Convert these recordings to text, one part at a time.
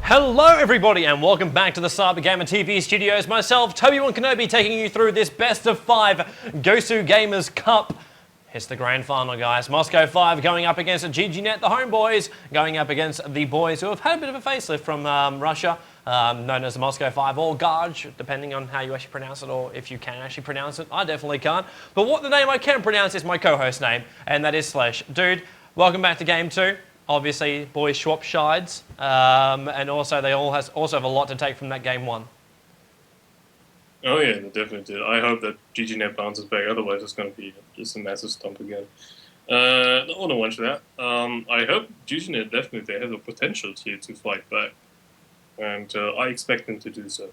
Hello everybody and welcome back to the CyberGamer TV studios. Myself, Tobi Wan taking you through this best of 5 GosuGamers Cup. It's the grand final, guys. Moscow 5 going up against GGnet, the homeboys, going up against the boys who have had a bit of a facelift from Russia, known as the Moscow 5 or Garaj, depending on how you actually pronounce it or if you can actually pronounce it. I definitely can't. But what the name I can pronounce is my co-host name, and that is Slash. Dude, welcome back to Game 2. Obviously, boys swap shides, and also they also have a lot to take from that Game 1. Oh yeah, they definitely did. I hope that GGnet bounces back, otherwise it's going to be just a massive stomp again. I want to watch that. I hope GGnet definitely have the potential to fight back, and I expect them to do so.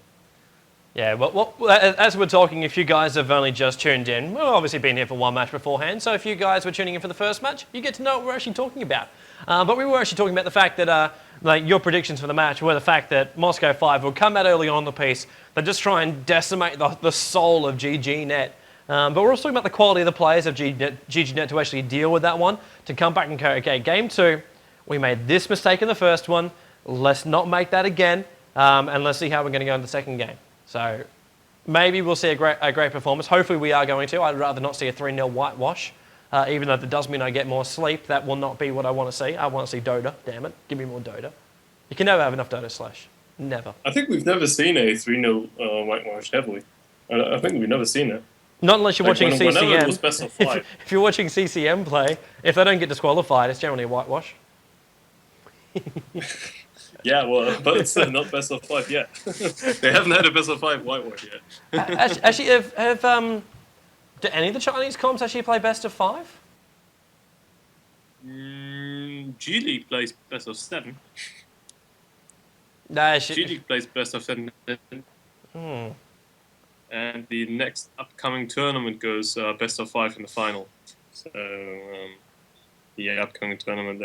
Yeah, well, as we're talking, if you guys have only just tuned in, we've obviously been here for one match beforehand, so if you guys were tuning in for the first match, you get to know what we're actually talking about. But we were actually talking about the fact that like your predictions for the match were the fact that Moscow 5 will come out early on the piece, they just try and decimate the soul of GGnet. But we're also talking about the quality of the players of GGnet to actually deal with that one, to come back and go, okay, Game 2, we made this mistake in the first one, let's not make that again, and let's see how we're going to go in the second game. So maybe we'll see a great performance. Hopefully we are going to. I'd rather not see a 3-0 whitewash. Even though that does mean I get more sleep, that will not be what I want to see. I want to see DOTA, damn it. Give me more DOTA. You can never have enough DOTA, Slash. Never. I think we've never seen a 3-0 whitewash, have we? I think we've never seen it. Not unless you're watching CCM. Whenever it was best of 5. If you're watching CCM play, if they don't get disqualified, it's generally a whitewash. Yeah, well, but it's not best of 5 yet. They haven't had a best of 5 whitewash yet. Actually, do any of the Chinese comps actually play best of 5? G League plays best of 7. Nah, G League plays best of 7. And the next upcoming tournament goes best of 5 in the final. So the upcoming tournament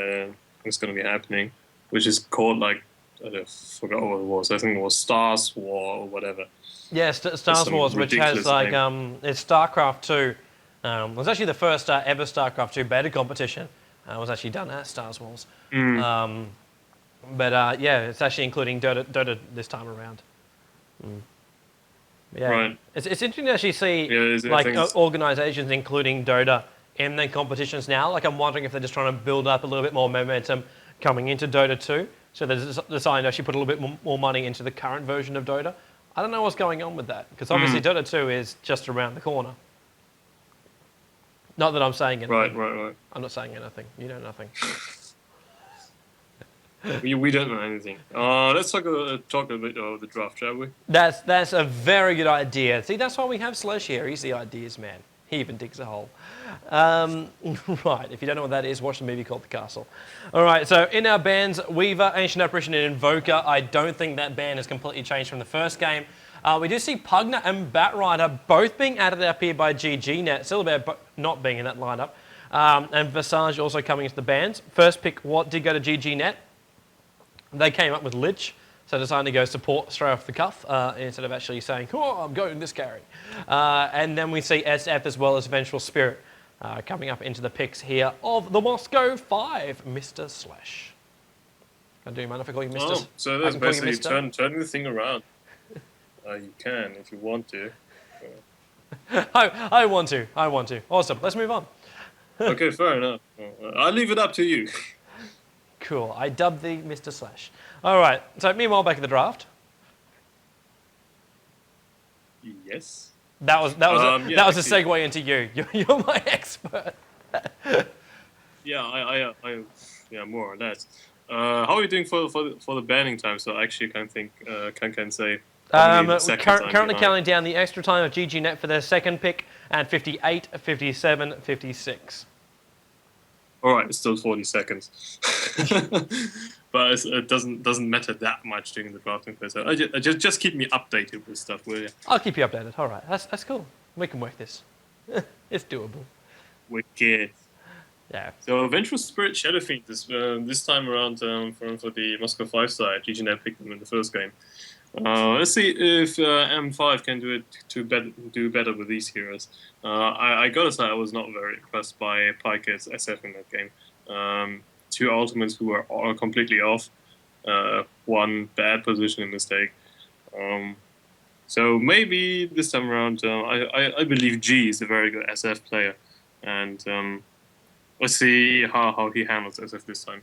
is going to be happening, which is called like, I forgot what it was. I think it was Stars War or whatever. Yeah, Stars Wars, which has like it's StarCraft 2. It was actually the first ever StarCraft 2 beta competition. It was actually done at Stars Wars. But yeah, it's actually including DOTA this time around. Yeah, right. It's interesting to actually see like organisations including DOTA in their competitions now. Like I'm wondering if they're just trying to build up a little bit more momentum coming into DOTA 2. So they're deciding to actually put a little bit more money into the current version of DOTA. I don't know what's going on with that, because obviously DOTA 2 is just around the corner. Not that I'm saying anything. Right. I'm not saying anything. You know nothing. we don't know anything. Let's talk a bit of the draft, shall we? That's a very good idea. See, that's why we have Slash here. He's the ideas man. He even digs a hole. Right, if you don't know what that is, watch the movie called The Castle. All right, so in our bans, Weaver, Ancient Apparition, and Invoker. I don't think that ban has completely changed from the first game. We do see Pugner and Batrider both being added up here by GGnet. Still about not being in that lineup. And Visage also coming into the bans. First pick did go to GGnet. They came up with Lich. So decided to go support straight off the cuff instead of actually saying, oh, I'm going this carry. And then we see SF as well as Vengeful Spirit coming up into the picks here of the Moscow 5, Mr. Slash. Do you mind if I call you Mr.? Oh, so that's basically turning the thing around. You can if you want to. I want to. Awesome. Let's move on. Okay, fair enough. I'll leave it up to you. Cool. I dubbed thee Mr. Slash. All right. So meanwhile, back at the draft. Yes. That was a segue into you. You're my expert. Yeah, yeah, more or less. How are you doing for the banning time? So I actually can say. Currently counting down the extra time of GGnet for their second pick at 58, 57, 56. All right, it's still 40 seconds. But it doesn't matter that much during the drafting phase. So just keep me updated with stuff, will you? I'll keep you updated. All right, that's cool. We can work this. It's doable. Wicked. Yeah. So Vengeful Spirit Shadowfiend this time around for the Moscow 5 side. GGnet picked them in the first game. Let's see if M5 can do better with these heroes. I gotta say I was not very impressed by Pike's SF in that game. Two ultimates who were all completely off. one bad positioning mistake. So maybe this time around, I believe G is a very good SF player, and let's see how he handles SF this time.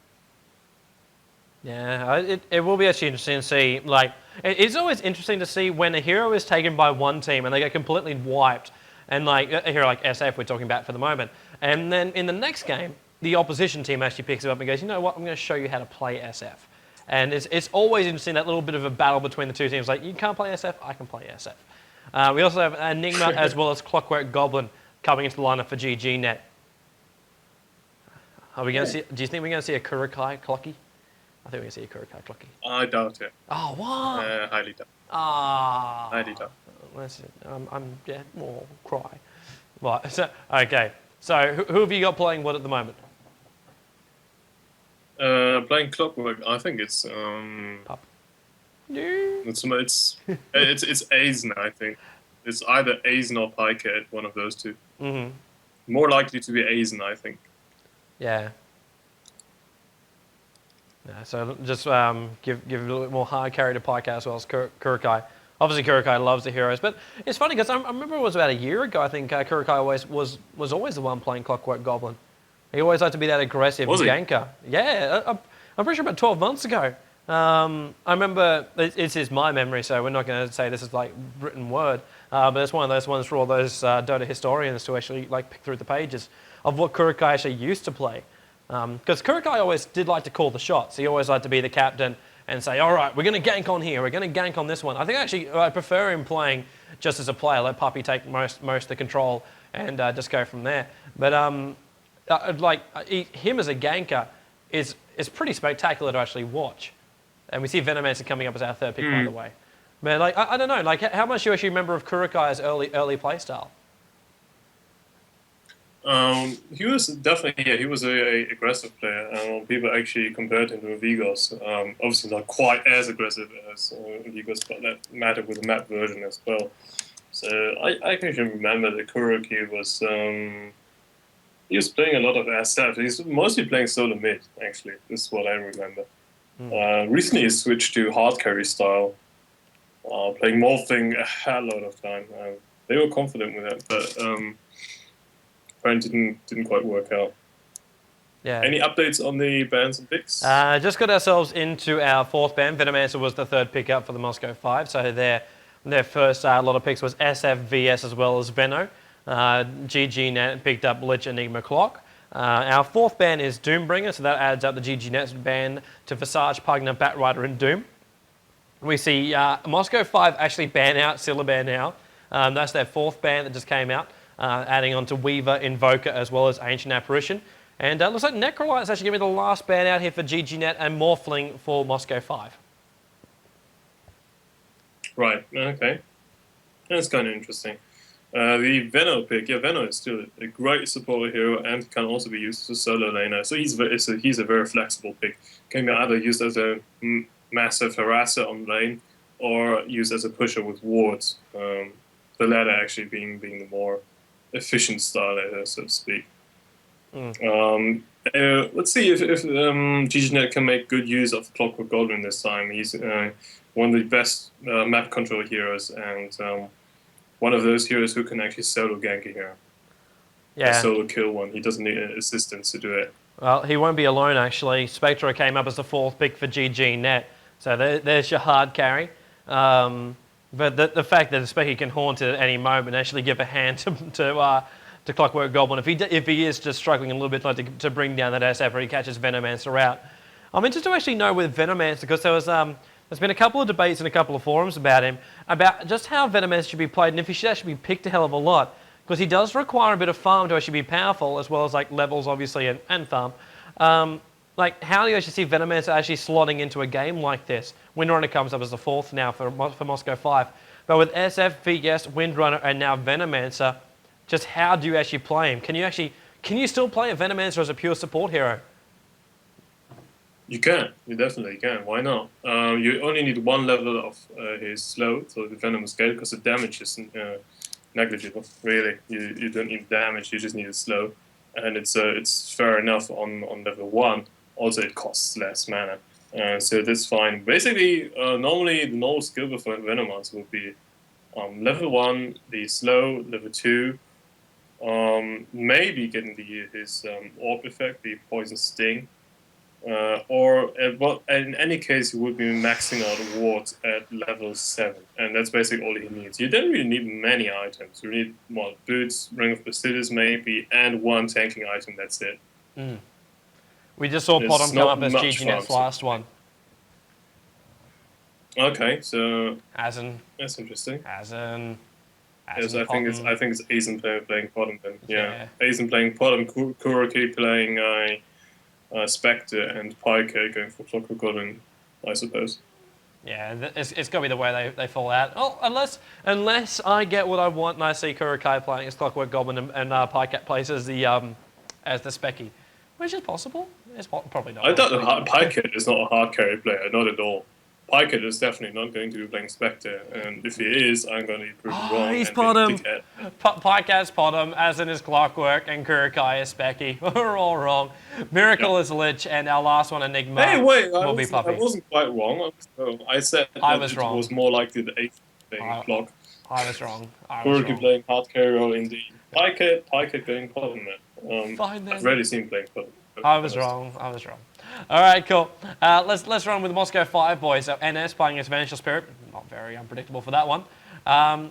Yeah, it will be actually interesting to see. Like, it's always interesting to see when a hero is taken by one team and they get completely wiped, and like a hero like SF we're talking about for the moment, and then in the next game, the opposition team actually picks it up and goes, you know what, I'm going to show you how to play SF. And it's always interesting, that little bit of a battle between the two teams. Like, you can't play SF, I can play SF. We also have Enigma as well as Clockwork Goblin coming into the lineup for GGnet. Are we going to see? Do you think we're going to see a Kurokai Clocky? I think we're going to see a Kurokai Clocky. I doubt it. Oh, what? Highly doubt. Highly doubt. Listen, I'm yeah, more cry. Right. So okay. So who have you got playing what at the moment? Playing Clockwork, I think it's Pup. it's Aizen, I think. It's either Aizen or Pycat, one of those two. Mm-hmm. More likely to be Aizen, I think. Yeah. Yeah. So just give a little bit more hard carry to Pycat as well as Kurokai. Obviously, Kurokai loves the heroes, but it's funny because I remember it was about a year ago. I think Kurokai was always the one playing Clockwork Goblin. He always liked to be that aggressive ganker. Yeah, I'm pretty sure about 12 months ago. I remember, this is my memory, so we're not going to say this is like written word, but it's one of those ones for all those Dota historians to actually like pick through the pages of what Kurokai actually used to play. Because Kurokai always did like to call the shots. He always liked to be the captain and say, all right, we're going to gank on here, we're going to gank on this one. I think actually I prefer him playing just as a player, let Puppy take most of the control and just go from there. But him as a ganker is pretty spectacular to actually watch. And we see Venomancer coming up as our third pick, by the way. But like, I don't know, like how much do you actually remember of Kurokai's early playstyle? He was definitely, he was a aggressive player. People actually compared him to Vigos. Obviously not quite as aggressive as Vigos, but that mattered with the map version as well. So I can remember that Kuroki was he was playing a lot of SF. He's mostly playing solo mid, actually. This is what I remember. Recently he switched to hard carry style, playing Morphling a hell lot of time. They were confident with that, but apparently didn't quite work out. Yeah. Any updates on the bans and picks? Just got ourselves into our fourth ban. Venomancer was the third pick up for the Moscow 5, so their first lot of picks was SFVS as well as Veno. GGnet picked up Lich Enigma Clock. Our fourth ban is Doombringer, so that adds up the GGnet ban to Visage, Pugna, Batrider, and Doom. We see Moscow 5 actually ban out Syllaban now. That's their fourth ban that just came out, adding on to Weaver, Invoker, as well as Ancient Apparition. And it looks like Necrolite is actually going to be the last ban out here for GGnet and Morphling for Moscow 5. Right, okay. That's kind of interesting. The Veno pick, yeah, Veno is still a great support hero and can also be used as a solo laner. So he's a very flexible pick. Can be either used as a massive harasser on lane or used as a pusher with wards. The latter actually being the more efficient style, so to speak. Let's see if GGnet can make good use of Clockwork Goblin this time. He's one of the best map control heroes and one of those heroes who can actually solo gank a hero. Yeah. Solo kill one. He doesn't need assistance to do it. Well, he won't be alone, actually. Spectra came up as the fourth pick for GGnet. So there's your hard carry. But the fact that Specky can haunt it at any moment and actually give a hand to Clockwork Goblin, if he is just struggling a little bit like to bring down that SF or he catches Venomancer out. I'm interested to actually know with Venomancer, because there's been a couple of debates in a couple of forums about him, about just how Venomancer should be played and if he should actually be picked a hell of a lot. Because he does require a bit of farm to actually be powerful, as well as like levels, obviously, and farm. Like, how do you actually see Venomancer actually slotting into a game like this? Windrunner comes up as the fourth now for Moscow 5. But with SF, VGS, Windrunner, and now Venomancer, just how do you actually play him? Can you still play a Venomancer as a pure support hero? You can. You definitely can. Why not? You only need one level of his slow, so the Venom scale, because the damage is negligible. Really, you don't need damage. You just need a slow, and it's fair enough on level 1. Also, it costs less mana. So that's fine. Basically, normally the normal skill buff for Venomouse would be level 1, the slow, level 2, maybe getting his orb effect, the poison sting, or well, in any case, he would be maxing out wards at level 7, and that's basically all he needs. You don't really need many items. You need boots, ring of Basilis maybe, and one tanking item. That's it. We just saw Potom come up as GGnet's last one. Okay, so As in, that's interesting. As in Yes, I think it's Aizen playing Potom then. Yeah. Aizen playing Potom, Kuroki playing Spectre, and Pyke going for Clockwork Goblin, I suppose. Yeah, it's got to be the way they fall out. Oh, unless I get what I want and I see Kurokai playing as Clockwork Goblin and Pyke plays as the Specky, which is possible. It's probably not. I doubt Pyke is not a hard carry player, not at all. Pyke is definitely not going to be playing Spectre, and if he is, I'm going to be proved wrong. He's Potom. Pyke has Potom, as in his Clockwork, and Kurokai is Specky. We're all wrong. Miracle is Lich, and our last one, Enigma, will be Puppy. I wasn't quite wrong. I said that it was more likely the 8th playing Clock. I was wrong. Kuroki playing hard carry role indeed. Pyke playing Potom. Fine then. I've rarely seen playing Potom. I was wrong. All right, cool. Let's run with the Moscow 5 boys. So NS playing as Vengeful Spirit. Not very unpredictable for that one.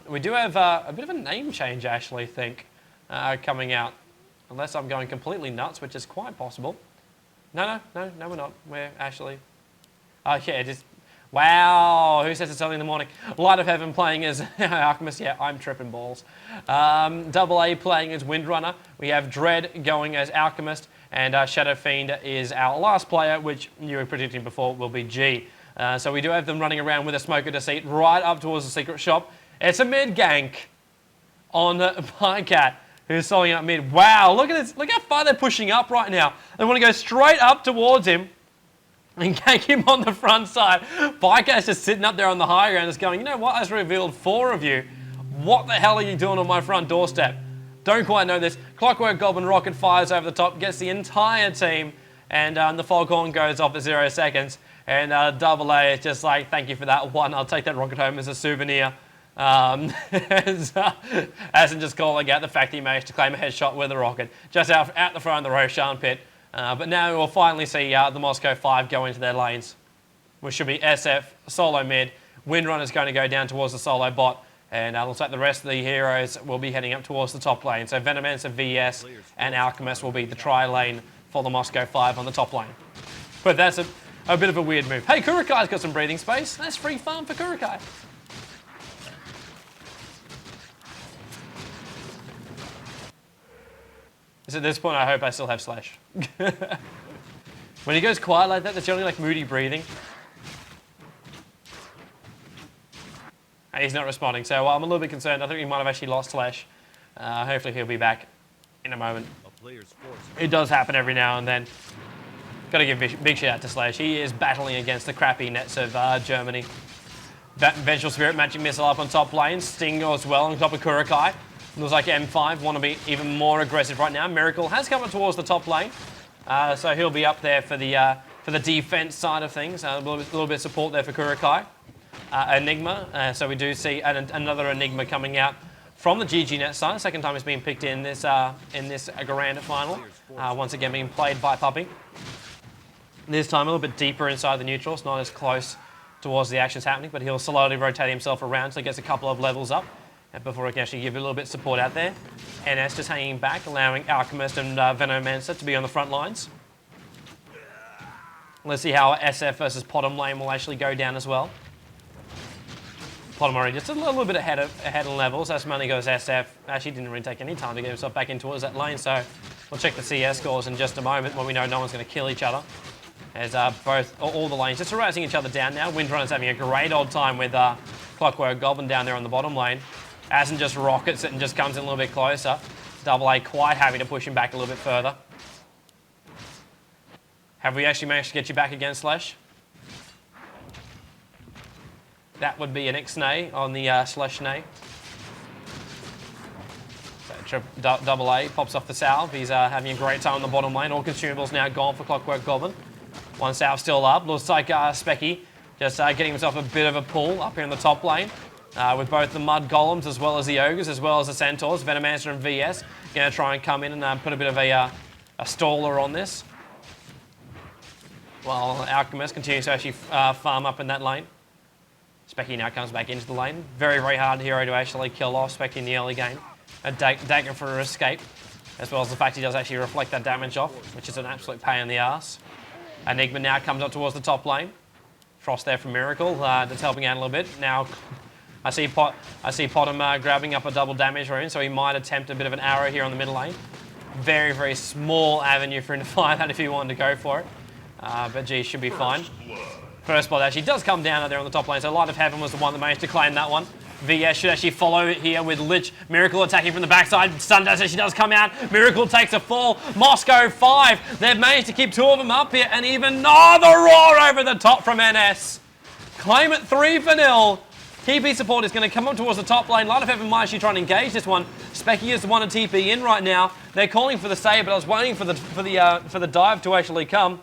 We do have a bit of a name change, actually, I think, coming out. Unless I'm going completely nuts, which is quite possible. No, we're not. We're actually... yeah, just... Wow, who says it's early in the morning? Light of Heaven playing as Alchemist. Yeah, I'm tripping balls. Double A playing as Windrunner. We have Dread going as Alchemist. And Shadow Fiend is our last player, which you were predicting before will be G. So we do have them running around with a Smoke of Deceit right up towards the secret shop. It's a mid gank on Pycat, who's selling out mid. Wow, look at this. Look how far they're pushing up right now. They want to go straight up towards him and gank him on the front side. Pycat's just sitting up there on the high ground just going, you know what, I've revealed 4 of you. What the hell are you doing on my front doorstep? Don't quite know this. Clockwork Goblin Rocket fires over the top, gets the entire team, and the Foghorn goes off at 0 seconds. And Double A is just like, thank you for that one. I'll take that rocket home as a souvenir. As in just calling out the fact he managed to claim a headshot with a rocket just out the front of the Roshan pit. But now we'll finally see the Moscow 5 go into their lanes, which should be SF, solo mid. Windrunner's going to go down towards the solo bot. And looks like the rest of the heroes will be heading up towards the top lane. So Venomancer, VS, and Alchemist will be the tri-lane for the Moscow 5 on the top lane. But that's a bit of a weird move. Hey, Kurokai's got some breathing space. That's free farm for Kurokai. So at this point, I hope I still have Slash. When he goes quiet like that, that's generally like moody breathing. And he's not responding, so I'm a little bit concerned. I think we might have actually lost Slash. Hopefully he'll be back in a moment. It does happen every now and then. Got to give big shout out to Slash. He is battling against the crappy nets of Germany. Vengeful Spirit matching missile up on top lane. Sting as well on top of Kurokai. Looks like M5 want to be even more aggressive right now. Miracle has come up towards the top lane, so he'll be up there for the defense side of things. A little bit of support there for Kurokai. Enigma, so we do see another Enigma coming out from the GGnet side. Second time it's been picked in this grand final. Once again being played by Puppy. This time a little bit deeper inside the neutrals, not as close towards the actions happening, but he'll slowly rotate himself around so he gets a couple of levels up before he can actually give a little bit of support out there. NS just hanging back, allowing Alchemist and Venomancer to be on the front lines. Let's see how SF versus Potom lane will actually go down as well. Potom already just a little bit ahead of levels. As money goes SF. Actually didn't really take any time to get himself back in towards that lane, so we'll check the CS scores in just a moment when we know no one's going to kill each other. As all the lanes just harassing each other down now. Windrunner's having a great old time with Clockwork Goblin down there on the bottom lane. Asn just rockets it and just comes in a little bit closer. Double A quite happy to push him back a little bit further. Have we actually managed to get you back again, Slash? That would be an Ixnay on the Slash Nay. So Double A pops off the salve. He's having a great time on the bottom lane. All consumables now gone for Clockwork Goblin. One South still up. Looks like Specky just getting himself a bit of a pull up here in the top lane. With both the Mud Golems as well as the Ogres as well as the Centaurs. Venomancer and VS going to try and come in and put a bit of a staller on this. While Alchemist continues to actually farm up in that lane. Specky now comes back into the lane. Very, very hard hero to actually kill off Specky in the early game. A dagger for her escape, as well as the fact he does actually reflect that damage off, which is an absolute pain in the ass. Enigma now comes up towards the top lane. Frost there from Miracle, that's helping out a little bit. Now, I see Potom grabbing up a double damage rune, so he might attempt a bit of an arrow here on the middle lane. Very, very small avenue for him to fire that if he wanted to go for it. But G should be fine. First blood actually does come down out there on the top lane, so Light of Heaven was the one that managed to claim that one. VS should actually follow it here with Lich. Miracle attacking from the backside. Sundash actually does come out. Miracle takes a fall. Moscow 5. They've managed to keep 2 of them up here, and even the roar over the top from NS. Claim it 3-0. TP support is going to come up towards the top lane. Light of Heaven might actually try and engage this one. Specky is the one to TP in right now. They're calling for the save, but I was waiting for the dive to actually come.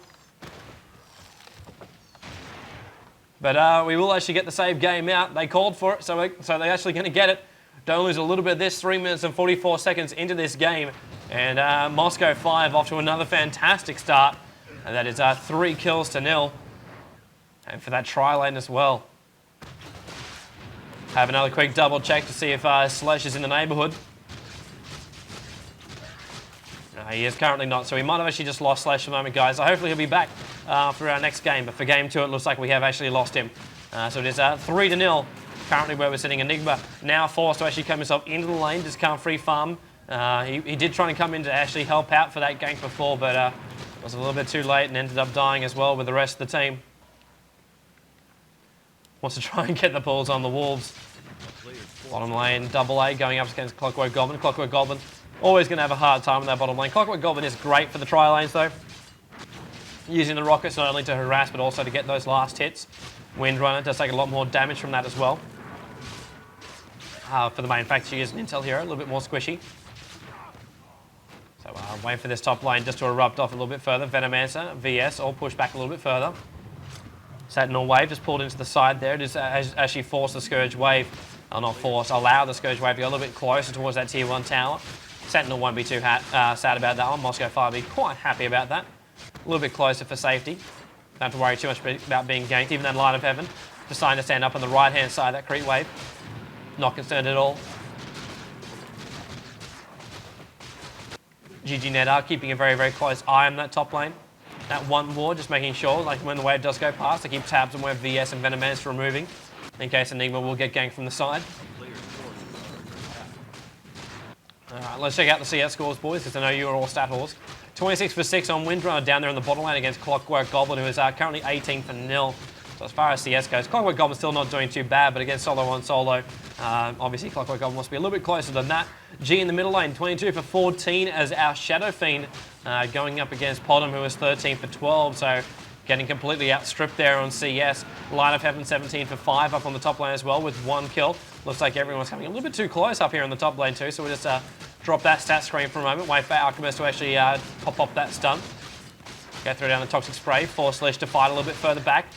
But we will actually get the save game out. They called for it, so they're actually going to get it. Don't lose a little bit of this. 3 minutes and 44 seconds into this game. And Moscow 5 off to another fantastic start. And that is 3 kills to 0. And for that try lane as well. Have another quick double check to see if Slash is in the neighbourhood. No, he is currently not, so we might have actually just lost Slash for the moment, guys. So hopefully he'll be back for our next game. But for game 2, it looks like we have actually lost him. So it is 3-0. Currently where we're sitting. Enigma now forced to actually come himself into the lane. Just can't free farm. He did try and come in to actually help out for that gank before, but was a little bit too late and ended up dying as well with the rest of the team. Wants to try and get the balls on the Wolves. Bottom lane, double A going up against Clockwork Goblin. Clockwork Goblin always going to have a hard time in that bottom lane. Clockwork Goblin is great for the try lanes though. Using the rockets not only to harass but also to get those last hits. Windrunner does take a lot more damage from that as well. For the main fact, she is an intel hero, a little bit more squishy. So wait for this top lane just to erupt off a little bit further. Venomancer, VS all push back a little bit further. Sentinel Wave just pulled into the side there. It is actually forced the Scourge Wave, not force, allow the Scourge Wave to go a little bit closer towards that tier 1 tower. Sentinel won't be too sad about that one. Moscow 5 will be quite happy about that. A little bit closer for safety. Don't have to worry too much about being ganked. Even that Light of Heaven deciding to stand up on the right-hand side of that creep wave. Not concerned at all. GGnet are keeping a very, very close eye on that top lane. That one ward, just making sure, like when the wave does go past, to keep tabs on where VS and Venomancer are moving, in case Enigma will get ganked from the side. Alright, let's check out the CS scores, boys, because I know you are all stat whores. 26 for 6 on Windrunner down there in the bottom lane against Clockwork Goblin, who is currently 18 for 0. So as far as CS goes, Clockwork Goblin still not doing too bad, but against solo on solo, obviously Clockwork Goblin must be a little bit closer than that. G in the middle lane, 22 for 14 as our Shadow Fiend going up against Potom, who is 13 for 12. So getting completely outstripped there on CS. Light of Heaven, 17 for 5 up on the top lane as well with 1 kill. Looks like everyone's coming a little bit too close up here on the top lane too, so we'll just drop that stat screen for a moment, wait for Alchemist to actually pop up that stun. Go through down the Toxic Spray, force Lich to fight a little bit further back.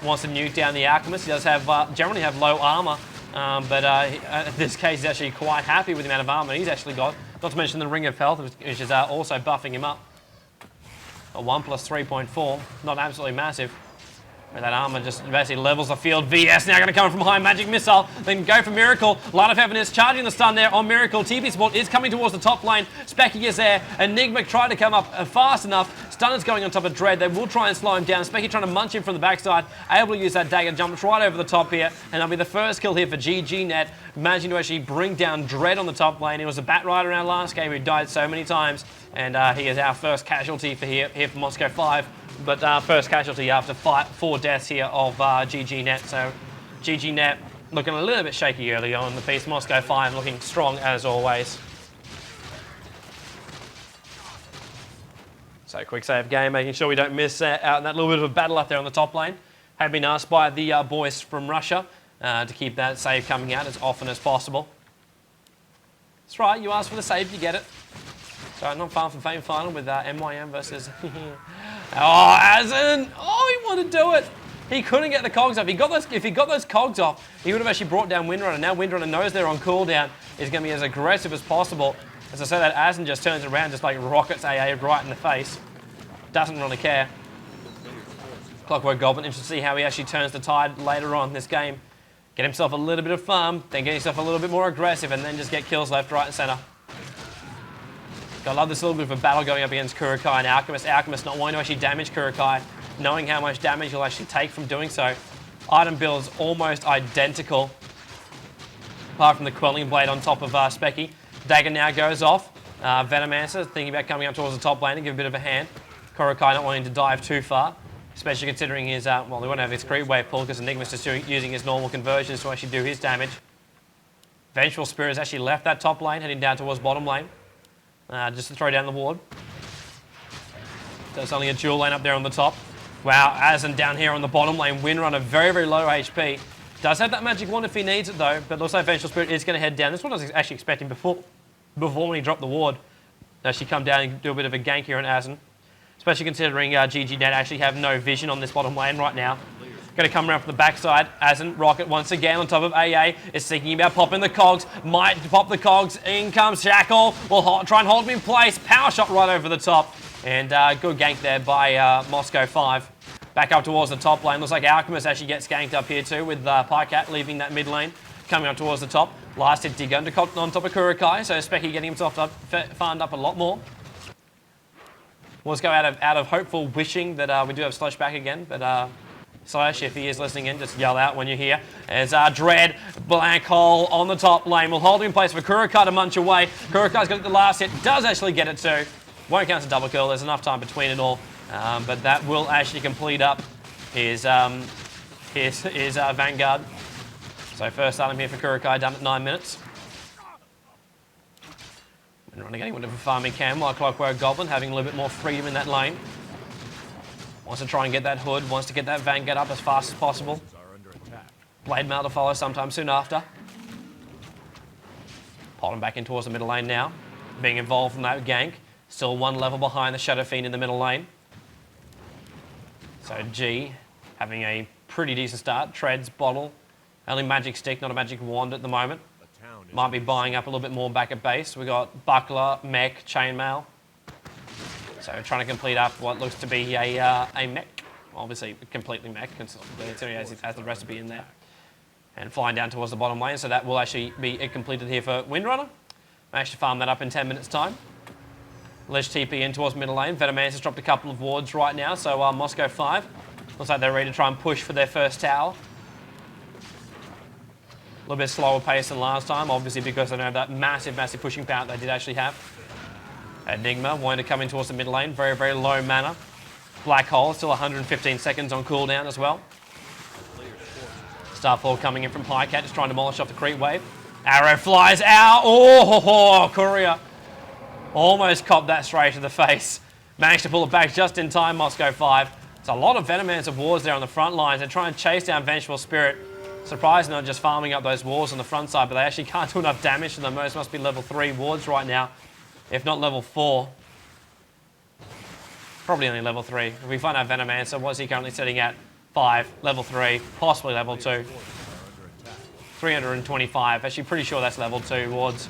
Wants to nuke down the Alchemist. He does have generally have low armor, but in this case he's actually quite happy with the amount of armor he's actually got. Not to mention the Ring of Health, which is also buffing him up. A 1 plus 3.4, not absolutely massive. But that armor just basically levels the field. VS now going to come from behind, Magic Missile, then go for Miracle. Light of Heaven is charging the stun there on Miracle. TP support is coming towards the top lane. Specky is there. Enigma tried to come up fast enough. Stun is going on top of Dread. They will try and slow him down. Specky trying to munch him from the backside. Able to use that dagger, jumps right over the top here. And that'll be the first kill here for GGnet. Managing to actually bring down Dread on the top lane. It was a Bat Rider in our last game who died so many times. And he is our first casualty for here for Moscow 5. But first casualty after 4 deaths here of GGnet. So GGnet looking a little bit shaky early on in the piece. Moscow 5 looking strong as always. So quick save game, making sure we don't miss out on that little bit of a battle up there on the top lane. Have been asked by the boys from Russia to keep that save coming out as often as possible. That's right, you asked for the save, you get it. So not far from Fame Final with MYM versus Oh, Azen! Oh, he wanted to do it. He couldn't get the cogs off. If he got those cogs off, he would have actually brought down Windrunner. Now Windrunner knows they're on cooldown. He's going to be as aggressive as possible. As I say, that Azen just turns around, just like rockets AA right in the face. Doesn't really care. Clockwork Goblin, interested to see how he actually turns the tide later on in this game. Get himself a little bit of farm, then get himself a little bit more aggressive, and then just get kills left, right, and center. I love this little bit of a battle going up against Kurokai and Alchemist. Alchemist not wanting to actually damage Kurokai, knowing how much damage he'll actually take from doing so. Item builds almost identical, apart from the Quelling Blade on top of Specky. Dagger now goes off. Venomancer thinking about coming up towards the top lane to give a bit of a hand. Kurokai not wanting to dive too far, especially considering his, well, he won't have his creep wave pull because Enigma's just using his normal conversions to actually do his damage. Vengeful Spirit has actually left that top lane, heading down towards bottom lane. Just to throw down the ward. There's only a dual lane up there on the top. Wow, Azen down here on the bottom lane. Windrunner very, very low HP. Does have that magic wand if he needs it though, but looks like Vengeful Spirit is going to head down. This is what I was actually expecting before when he dropped the ward. Actually come down and do a bit of a gank here on Azen. Especially considering GGnet actually have no vision on this bottom lane right now. Going to come around from the backside. Azen, Roccat once again on top of AA. Is thinking about popping the cogs. Might pop the cogs. In comes Shackle. Will try and hold him in place. Power shot right over the top. And good gank there by Moscow 5. Back up towards the top lane. Looks like Alchemist actually gets ganked up here too with Pycat leaving that mid lane. Coming up towards the top. Last hit Digger on top of Kurokai. So Specky getting himself farmed up a lot more. Let's go out of hopeful wishing that we do have Slush back again. But Slash, if he is listening in, just yell out when you're here. As Dread, Black Hole on the top lane. Will hold him in place for Kurokai to munch away. Kurokai's got the last hit. Does actually get it too. Won't count as a double kill. There's enough time between it all. But that will actually complete up his Vanguard. So first item here for Kurokai done at 9 minutes. And running getting whatever farm he can while Clockwork Goblin having a little bit more freedom in that lane. Wants to try and get that hood, wants to get that Vanguard up as fast as possible. Blade Mail to follow sometime soon after. Potting back in towards the middle lane now. Being involved in that gank. Still one level behind the Shadow Fiend in the middle lane. So G having a pretty decent start. Treads, Bottle. Only Magic Stick, not a Magic Wand at the moment. Might be buying up a little bit more back at base. We've got Buckler, Mech, Chainmail. So trying to complete up what looks to be a mech. Obviously completely mech, considering it has the recipe in there. And flying down towards the bottom lane, so that will actually be completed here for Windrunner. Managed to farm that up in 10 minutes time. Lich TP in towards middle lane. Venomancer has dropped a couple of wards right now, so Moscow 5. Looks like they're ready to try and push for their first tower. A little bit slower pace than last time, obviously because they don't have that massive, massive pushing power they did actually have. Enigma wanting to come in towards the mid lane, very, very low mana. Black Hole, still 115 seconds on cooldown as well. Starfall coming in from Pycat, just trying to demolish off the creep wave. Arrow flies out. Oh, Courier. Almost copped that straight to the face. Managed to pull it back just in time, Moscow 5. It's a lot of Venomancer wars there on the front lines. They're trying to chase down Vengeful Spirit. Surprised not just farming up those walls on the front side, but they actually can't do enough damage to them. Most must be level 3 wards right now, if not level 4. Probably only level 3. If we find out Venomancer, what's he currently sitting at? 5, level 3, possibly level 2. 325, actually pretty sure that's level 2 wards.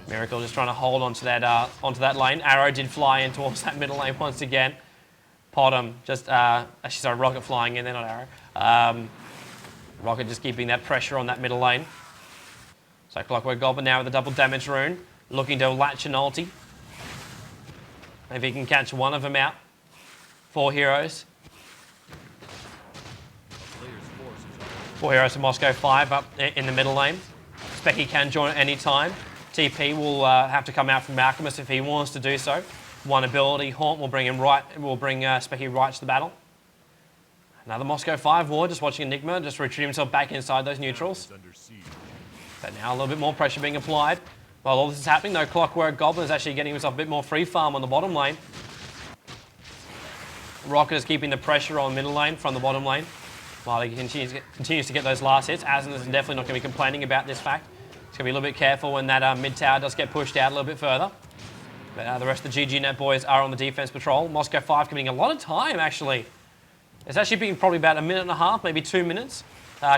Miracle just trying to hold onto that lane. Arrow did fly in towards that middle lane once again. Potom, just, actually sorry, Roccat flying in there, not Arrow. Roccat just keeping that pressure on that middle lane. So Clockwork Goblin now with the double damage rune, looking to latch an ulti. Maybe he can catch one of them out. 4 heroes. 4 heroes to Moscow 5 up in the middle lane. Specky can join at any time. TP will have to come out from Alchemist if he wants to do so. One ability, Haunt will bring Specky right to the battle. Another Moscow 5 ward, just watching Enigma, just retreat himself back inside those neutrals. But now a little bit more pressure being applied. While all this is happening though, Clockwork Goblin is actually getting himself a bit more free farm on the bottom lane. Roccat is keeping the pressure on middle lane from the bottom lane. While he continues to get those last hits. Azen is definitely not going to be complaining about this fact. He's going to be a little bit careful when that mid tower does get pushed out a little bit further. But the rest of the GGnet boys are on the defense patrol. Moscow 5 committing a lot of time, actually. It's actually been probably about a minute and a half, maybe 2 minutes,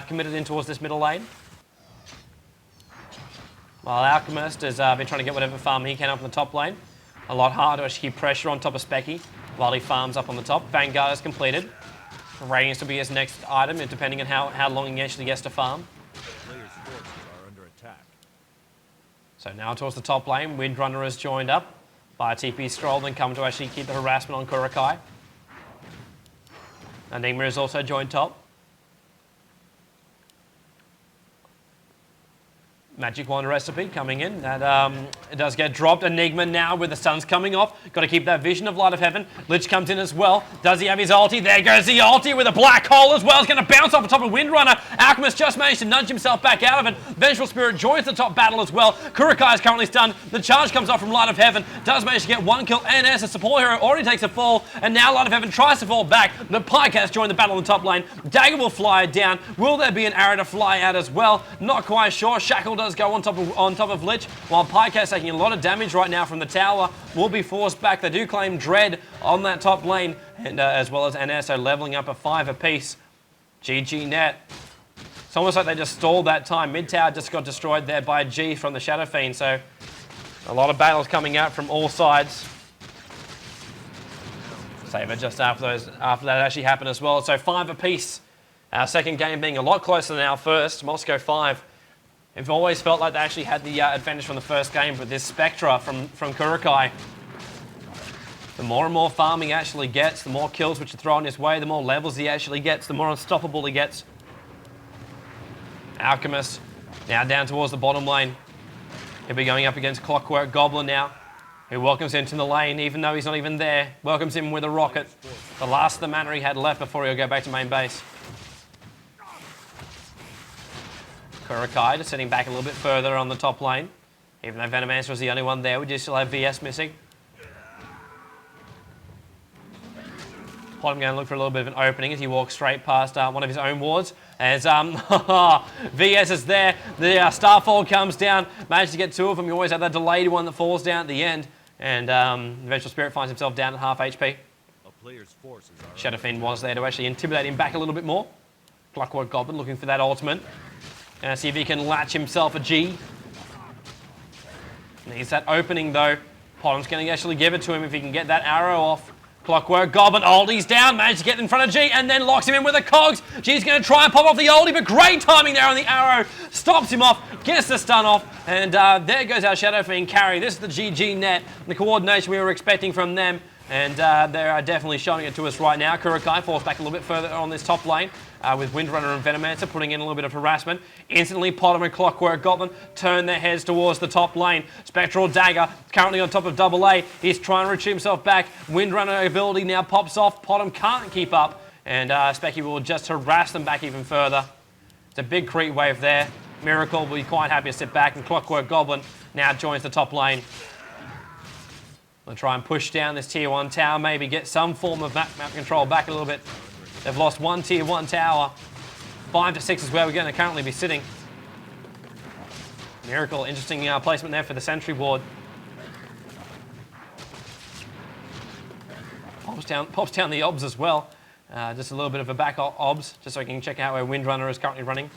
committed in towards this middle lane. While Alchemist has been trying to get whatever farm he can up in the top lane. A lot harder to actually keep pressure on top of Specky while he farms up on the top. Vanguard is completed. Radiance will be his next item, depending on how long he actually gets to farm. Players' forces are under attack. So now towards the top lane, Windrunner has joined up by a TP scroll, then come to actually keep the harassment on Kurokai. Enigma has also joined top. Magic Wand recipe coming in. That it does get dropped. Enigma now with the stuns coming off. Got to keep that vision of Light of Heaven. Lich comes in as well. Does he have his ulti? There goes the ulti with a black hole as well. It's going to bounce off the top of Windrunner. Alchemist just managed to nudge himself back out of it. Vengeful Spirit joins the top battle as well. Kurokai is currently stunned. The charge comes off from Light of Heaven. Does manage to get one kill. NS, a support hero, already takes a fall. And now Light of Heaven tries to fall back. The Pike has joined the battle on the top lane. Dagger will fly down. Will there be an arrow to fly out as well? Not quite sure. Shackle does go on top of Lich, while Pycast taking a lot of damage right now from the tower, will be forced back. They do claim Dread on that top lane, and as well as NSO leveling up a 5 apiece. GGnet. It's almost like they just stalled that time. Mid tower just got destroyed there by G from the Shadow Fiend, so a lot of battles coming out from all sides. Saber just after that actually happened as well. So 5 apiece. Our second game being a lot closer than our first. Moscow 5. I've always felt like they actually had the advantage from the first game, but this Spectra from Kurokai, the more and more farming he actually gets, the more kills which are thrown his way, the more levels he actually gets, the more unstoppable he gets. Alchemist now down towards the bottom lane. He'll be going up against Clockwork Goblin now, who welcomes him to the lane, even though he's not even there. Welcomes him with a rocket. The last of the mana he had left before he'll go back to main base. Kurokai just sitting back a little bit further on the top lane. Even though Venomancer was the only one there, we do still have VS missing. Pottom going to look for a little bit of an opening as he walks straight past one of his own wards. As VS is there, the Starfall comes down, managed to get 2 of them. You always have that delayed one that falls down at the end. And Vengeful Spirit finds himself down at half HP. A player's forces are Shadow Fiend was there to actually intimidate him back a little bit more. Clockwork Goblin looking for that ultimate. See if he can latch himself a G. Needs that opening though. Pottom's going to actually give it to him if he can get that arrow off. Clockwork Goblin, ulti's down, managed to get in front of G and then locks him in with a cogs. G's going to try and pop off the ulti, but great timing there on the arrow. Stops him off, gets the stun off, and there goes our Shadow Fiend carry. This is the GGnet, the coordination we were expecting from them. And they are definitely showing it to us right now. Kurokai falls back a little bit further on this top lane with Windrunner and Venomancer putting in a little bit of harassment. Instantly, Pottom and Clockwork Goblin turn their heads towards the top lane. Spectral Dagger currently on top of AA. He's trying to retrieve himself back. Windrunner ability now pops off. Pottom can't keep up. And Specky will just harass them back even further. It's a big creep wave there. Miracle will be quite happy to sit back. And Clockwork Goblin now joins the top lane. They'll try and push down this tier 1 tower, maybe get some form of map control back a little bit. They've lost 1 tier 1 tower. 5 to 6 is where we're going to currently be sitting. Miracle, interesting placement there for the sentry ward. Pops down the obs as well. Just a little bit of a back obs, just so I can check out where Windrunner is currently running.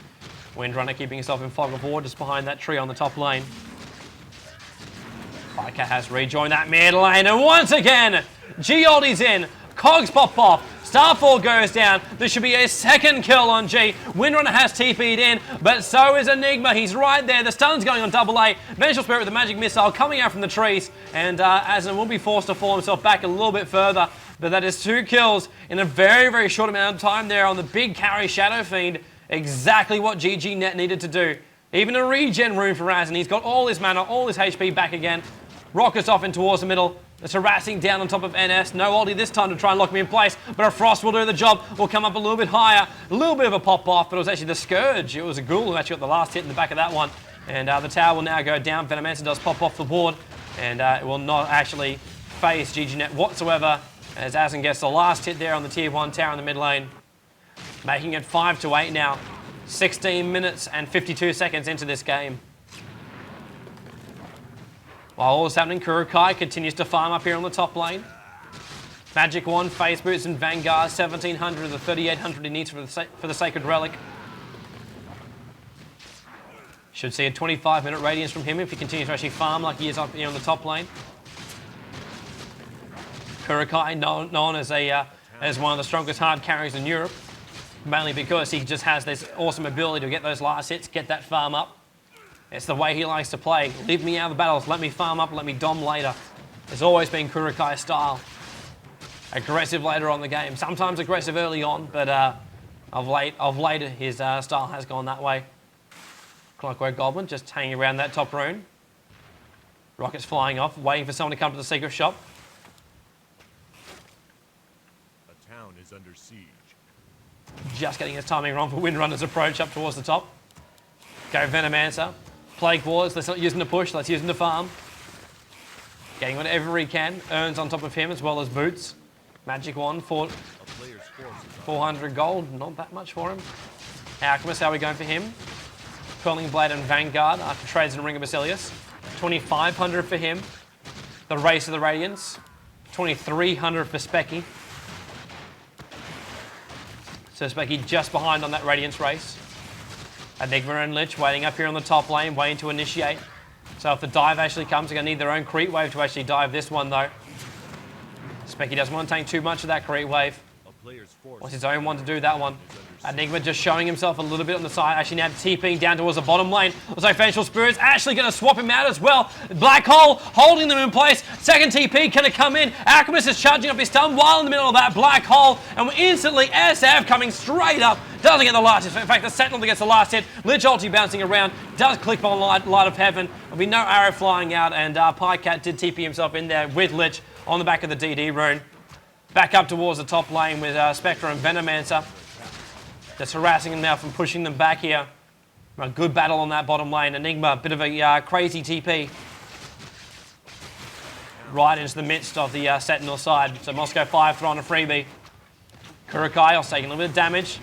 Windrunner keeping himself in fog of war just behind that tree on the top lane. Cat has rejoined that mid lane, and once again, G-Ulti's in, cogs pop off, Starfall goes down. There should be a second kill on G. Windrunner has TP'd in, but so is Enigma. He's right there. The stun's going on AA. Vengeful Spirit with the magic missile coming out from the trees, and Azan will be forced to fall himself back a little bit further. But that is 2 kills in a very, very short amount of time there on the big carry Shadow Fiend. Exactly what GGnet needed to do. Even a regen room for Azan. He's got all his mana, all his HP back again. Rockets off in towards the middle. It's harassing down on top of NS. No ulti this time to try and lock me in place, but a Frost will do the job. Will come up a little bit higher. A little bit of a pop-off, but it was actually the Scourge. It was a Ghoul who actually got the last hit in the back of that one. And the tower will now go down. Venomancer does pop off the board, and it will not actually phase GGnet whatsoever, as Azan gets the last hit there on the tier 1 tower in the mid lane. Making it 5 to 8 now. 16 minutes and 52 seconds into this game. While all is happening, Kurukai continues to farm up here on the top lane. Magic Wand, Phase Boots and Vanguard, 1700 of the 3800 he needs for the Sacred Relic. Should see a 25-minute radiance from him if he continues to actually farm like he is up here on the top lane. Kurukai, known as one of the strongest hard carries in Europe, mainly because he just has this awesome ability to get those last hits, get that farm up. It's the way he likes to play. Leave me out of the battles, let me farm up, let me dom later. It's always been Kurukai's style. Aggressive later on the game, sometimes aggressive early on, but of late his style has gone that way. Clockwork Goblin just hanging around that top rune. Rockets flying off, waiting for someone to come to the secret shop. A town is under siege. Just getting his timing wrong for Windrunner's approach up towards the top. Go Venomancer. Plague Wars, let's not use him to push, let's use him to farm. Getting whatever he can, earns on top of him as well as boots. Magic Wand, 400 gold, not that much for him. Alchemist, how are we going for him? Curling Blade and Vanguard after trades in Ring of Basilius. 2,500 for him. The Race of the Radiance. 2,300 for Specky. So Specky just behind on that Radiance race. Enigma and Lich waiting up here on the top lane, waiting to initiate. So if the dive actually comes, they're going to need their own creep wave to actually dive this one though. Specky doesn't want to take too much of that creep wave. Wants his own one to do that one. Enigma just showing himself a little bit on the side. Actually now TPing down towards the bottom lane. Looks like Facial Spirit's actually going to swap him out as well. Black Hole holding them in place. Second TP going to come in. Alchemist is charging up his stun while in the middle of that Black Hole. And instantly SF coming straight up. Doesn't get the last hit. In fact, the Sentinel that gets the last hit. Lich ulti bouncing around. Does click on Light of Heaven. There'll be no arrow flying out. And Pycat did TP himself in there with Lich on the back of the DD rune. Back up towards the top lane with Spectre and Venomancer. Just harassing them now from pushing them back here. A good battle on that bottom lane. Enigma, bit of a crazy TP. Right into the midst of the Sentinel side. So Moscow 5 throwing a freebie. Kurukai also taking a little bit of damage.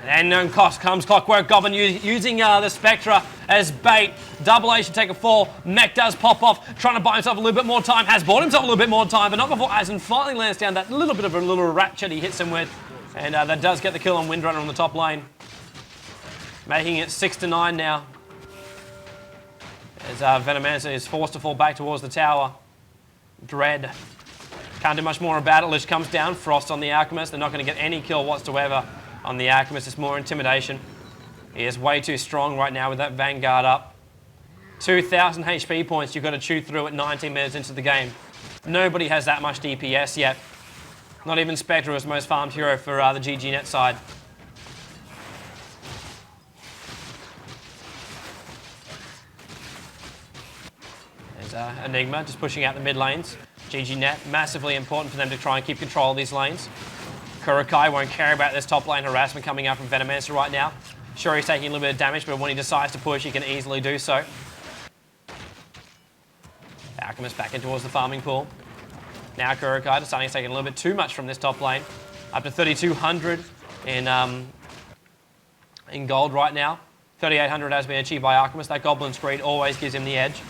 And then comes Clockwork Goblin using the Spectra as bait. Double A should take a fall. Mech does pop off, trying to buy himself a little bit more time. Has bought himself a little bit more time, but not before Asen finally lands down that little bit of a little ratchet he hits him with. And that does get the kill on Windrunner on the top lane. Making it 6-9 now. As Venomancer is forced to fall back towards the tower. Dread. Can't do much more about it. Lich comes down. Frost on the Alchemist. They're not going to get any kill whatsoever on the Alchemist. It's more intimidation. He is way too strong right now with that Vanguard up. 2,000 HP points you've got to chew through at 19 minutes into the game. Nobody has that much DPS yet. Not even Spectre is the most farmed hero for the GGnet side. There's Enigma just pushing out the mid lanes. GGnet, massively important for them to try and keep control of these lanes. Kurukai won't care about this top lane harassment coming out from Venomancer right now. Sure, he's taking a little bit of damage, but when he decides to push, he can easily do so. Alchemist back in towards the farming pool. Now Kurukai deciding to take a little bit too much from this top lane. Up to 3,200 in gold right now. 3,800 has been achieved by Alchemist. That Goblin Screed always gives him the edge.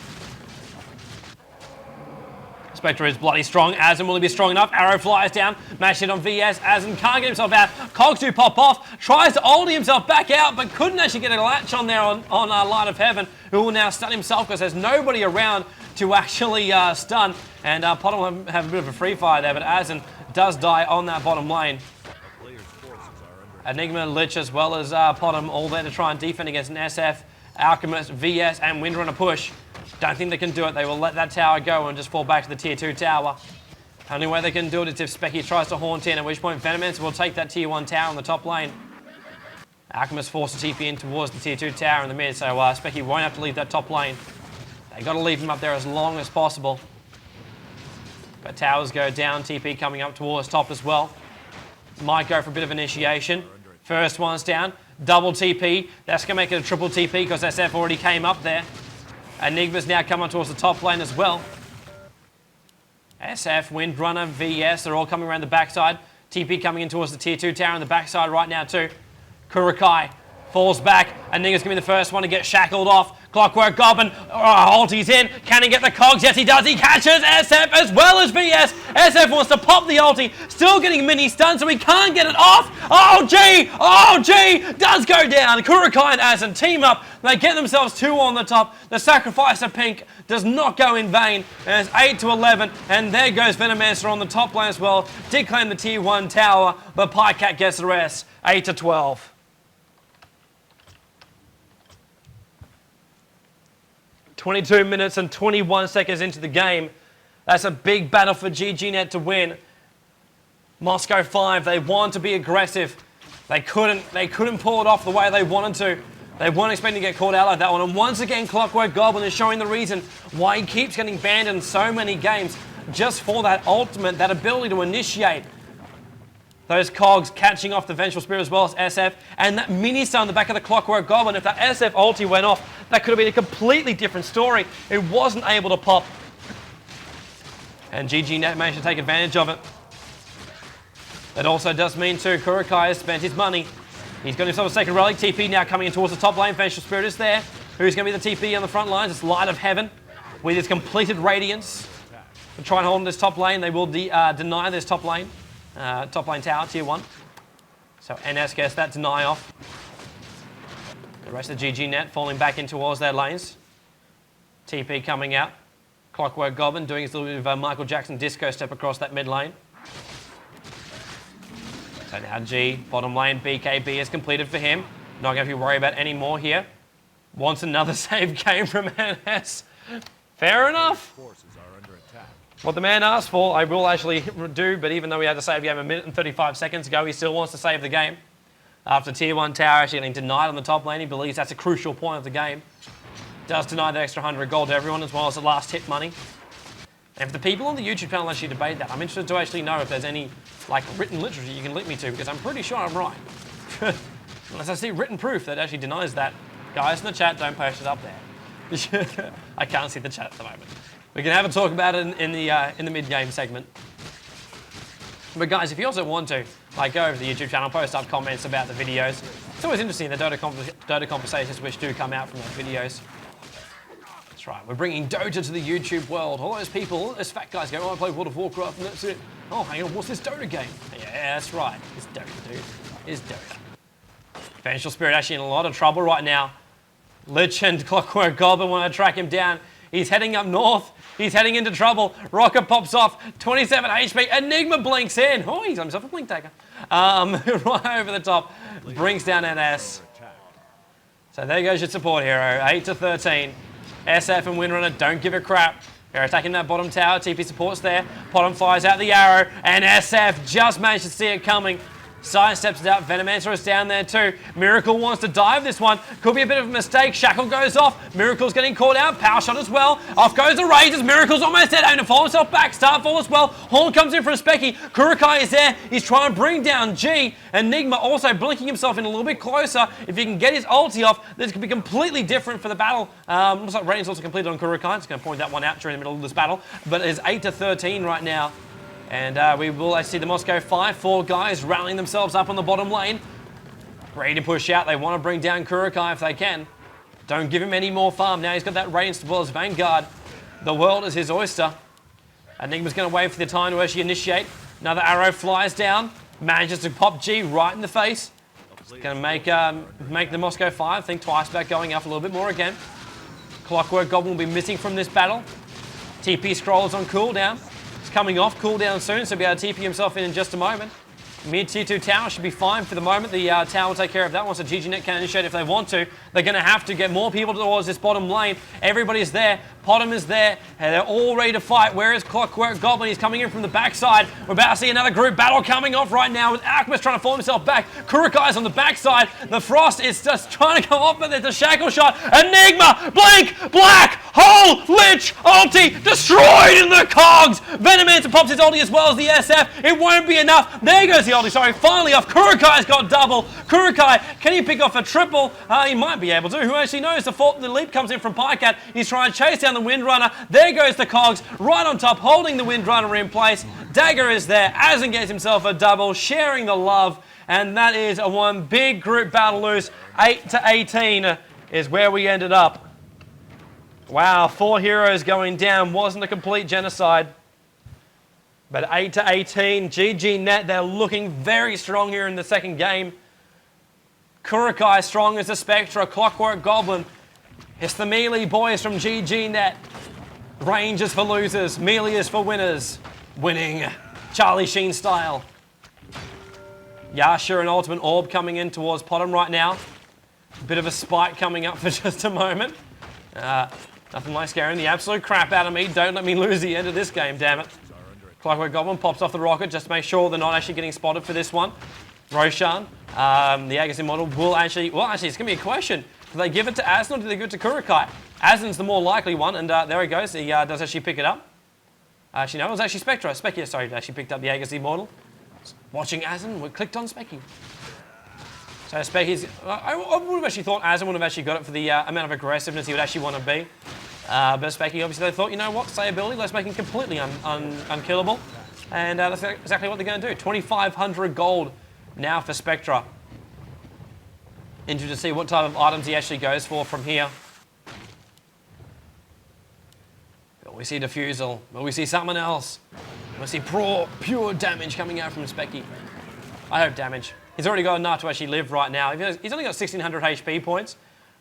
Spectre is bloody strong. Asen will he be strong enough? Arrow flies down. Mash hit on VS. Asen can't get himself out. Cogs do pop off. Tries to ult himself back out, but couldn't actually get a latch on there on Light of Heaven, who will now stun himself because there's nobody around to actually stun. And Potom will have a bit of a free fire there, but Asen does die on that bottom lane. Enigma, Lich, as well as Potom, all there to try and defend against an SF, Alchemist, VS, and Windrunner push. Don't think they can do it. They will let that tower go and just fall back to the tier 2 tower. Only way they can do it is if Specky tries to haunt in, at which point Venomancer will take that tier 1 tower on the top lane. Alchemist forced to TP in towards the tier 2 tower in the mid, so Specky won't have to leave that top lane. They got to leave him up there as long as possible. But towers go down, TP coming up towards top as well. Might go for a bit of initiation. First one's down, double TP. That's going to make it a triple TP because SF already came up there. Enigma's now coming towards the top lane as well. SF, Windrunner, VS, they're all coming around the backside. TP coming in towards the tier 2 tower on the backside right now too. Kurukai falls back. Enigma's going to be the first one to get shackled off. Clockwork Goblin, ulti's in. Can he get the cogs? Yes, he does. He catches SF as well as VS. SF wants to pop the ulti. Still getting mini stun, so he can't get it off. Oh, G does go down. Kurukai and Asen team up. They get themselves 2 on the top. The sacrifice of Pink does not go in vain. And it's 8-11. And there goes Venomancer on the top lane as well. Did claim the tier 1 tower, but Pycat gets the rest. 8-12. 22 minutes and 21 seconds into the game. That's a big battle for GGnet to win. Moscow 5, they want to be aggressive. They couldn't pull it off the way they wanted to. They weren't expecting to get caught out like that one. And once again, Clockwork Goblin is showing the reason why he keeps getting banned in so many games. Just for that ultimate, that ability to initiate those cogs, catching off the Vengeful Spirit as well as SF, and that mini stun on the back of the Clockwork Goblin. If that SF ulti went off, that could have been a completely different story. It wasn't able to pop. And GGnet managed to take advantage of it. That also does mean too, Kurukai has spent his money. He's got himself a second relic. TP now coming in towards the top lane. Vengeful Spirit is there. Who's going to be the TP on the front lines? It's Light of Heaven with his completed Radiance. To try and hold on this top lane, they will deny this top lane. Top lane tower, tier 1. So NS gets that deny off. The rest of the GGnet falling back in towards their lanes. TP coming out. Clockwork Goblin doing his little bit of Michael Jackson disco step across that mid lane. So now G, bottom lane, BKB is completed for him. Not going to be worried about any more here. Wants another save game from NS. Fair enough. Forces are under attack. What the man asked for, I will actually do, but even though we had to save the game a minute and 35 seconds ago, he still wants to save the game. After tier 1 tower actually getting denied on the top lane, he believes that's a crucial point of the game. Does deny the extra 100 gold to everyone as well as the last hit money. And if the people on the YouTube channel actually debate that, I'm interested to actually know if there's any like written literature you can link me to, because I'm pretty sure I'm right. Unless I see written proof that actually denies that. Guys in the chat, don't post it up there. I can't see the chat at the moment. We can have a talk about it in the mid-game segment. But guys, if you also want to, like, go over to the YouTube channel, post up comments about the videos. It's always interesting, the Dota conversations which do come out from those videos. That's right, we're bringing Dota to the YouTube world. All those people, those fat guys go, oh, I play World of Warcraft and that's it. Oh, hang on, what's this Dota game? Yeah, that's right, it's Dota, dude. It's Dota. Vengeful Spirit actually in a lot of trouble right now. Lich and Clockwork Goblin want to track him down. He's heading up north. He's heading into trouble. Roccat pops off. 27 HP. Enigma blinks in. Oh, he's got himself a blink taker. Right over the top. Brings down NS. So there goes your support hero. 8-13. SF and Windrunner don't give a crap. They're attacking that bottom tower. TP support's there. Bottom fires out the arrow. And SF just managed to see it coming. Sidesteps it out. Venomancer is down there too. Miracle wants to dive this one. Could be a bit of a mistake. Shackle goes off. Miracle's getting caught out. Power shot as well. Off goes the Razors. Miracle's almost dead. Having to fall himself back. Starfall as well. Horn comes in for a Specky. Kurukai is there. He's trying to bring down G. Enigma also blinking himself in a little bit closer. If he can get his ulti off, this could be completely different for the battle. Looks like Raiden's also completed on Kurukai. Just going to point that one out during the middle of this battle. But it's 8-13 right now. And we will see the Moscow 5, 4 guys rallying themselves up on the bottom lane. Ready to push out. They want to bring down Kurukai if they can. Don't give him any more farm. Now he's got that Radiance as well as Vanguard. The world is his oyster. Enigma's going to wait for the time to actually initiate. Another arrow flies down. Manages to pop G right in the face. It's going to make the Moscow 5 think twice about going up a little bit more again. Clockwork Goblin will be missing from this battle. TP scrolls on cooldown. Coming off cooldown soon, so he'll be able to TP himself in just a moment. Mid tier 2 tower should be fine for the moment. The tower will take care of that once the GGnet can initiate if they want to. They're going to have to get more people towards this bottom lane. Everybody's there. Potom is there. And they're all ready to fight. Where is Clockwork Goblin? He's coming in from the backside. We're about to see another group battle coming off right now with Alchemist trying to fall himself back. Kurukai's on the backside. The Frost is just trying to come off, but there's a shackle shot. Enigma! Blink! Black! Oh, Lich ulti destroyed in the cogs. Venomancer pops his ulti as well as the SF. It won't be enough. There goes the ulti, sorry. Finally off. Kurukai's got double. Kurukai, can he pick off a triple? He might be able to. Who actually knows? The leap comes in from Pycat. He's trying to chase down the Windrunner. There goes the cogs right on top, holding the Windrunner in place. Dagger is there. Azen gets himself a double, sharing the love. And that is a one big group battle loose. 8-18 is where we ended up. Wow, 4 heroes going down. Wasn't a complete genocide. But 8-18, GGnet, they're looking very strong here in the second game. Kurukai strong as a Spectra. Clockwork Goblin. It's the melee boys from GGnet. Range is for losers. Melee is for winners. Winning. Charlie Sheen style. Yasha and Ultimate Orb coming in towards Potom right now. Bit of a spike coming up for just a moment. Nothing like scaring the absolute crap out of me. Don't let me lose the end of this game, damn it. Clockwork Goblin pops off the rocket just to make sure they're not actually getting spotted for this one. Roshan, the Agassi model will actually, well, actually, it's going to be a question. Do they give it to Azen or do they give it to Kurukai? Azen's the more likely one, and there he goes. He does actually pick it up. Actually, no, it was actually Spectra. Specky, sorry, actually picked up the Agassi model. Watching Azen, we clicked on Specky. So Specky's, I would have actually thought Azen would have actually got it for the amount of aggressiveness he would actually want to be. But Specky, obviously they thought, you know what, say ability, let's make him completely unkillable. And that's exactly what they're going to do. 2,500 gold now for Spectra. Interested to see what type of items he actually goes for from here. Will we see Diffusal? Will we see something else? Will we see pure damage coming out from Specky? I hope damage. He's already got enough to actually live right now. He's only got 1,600 HP points.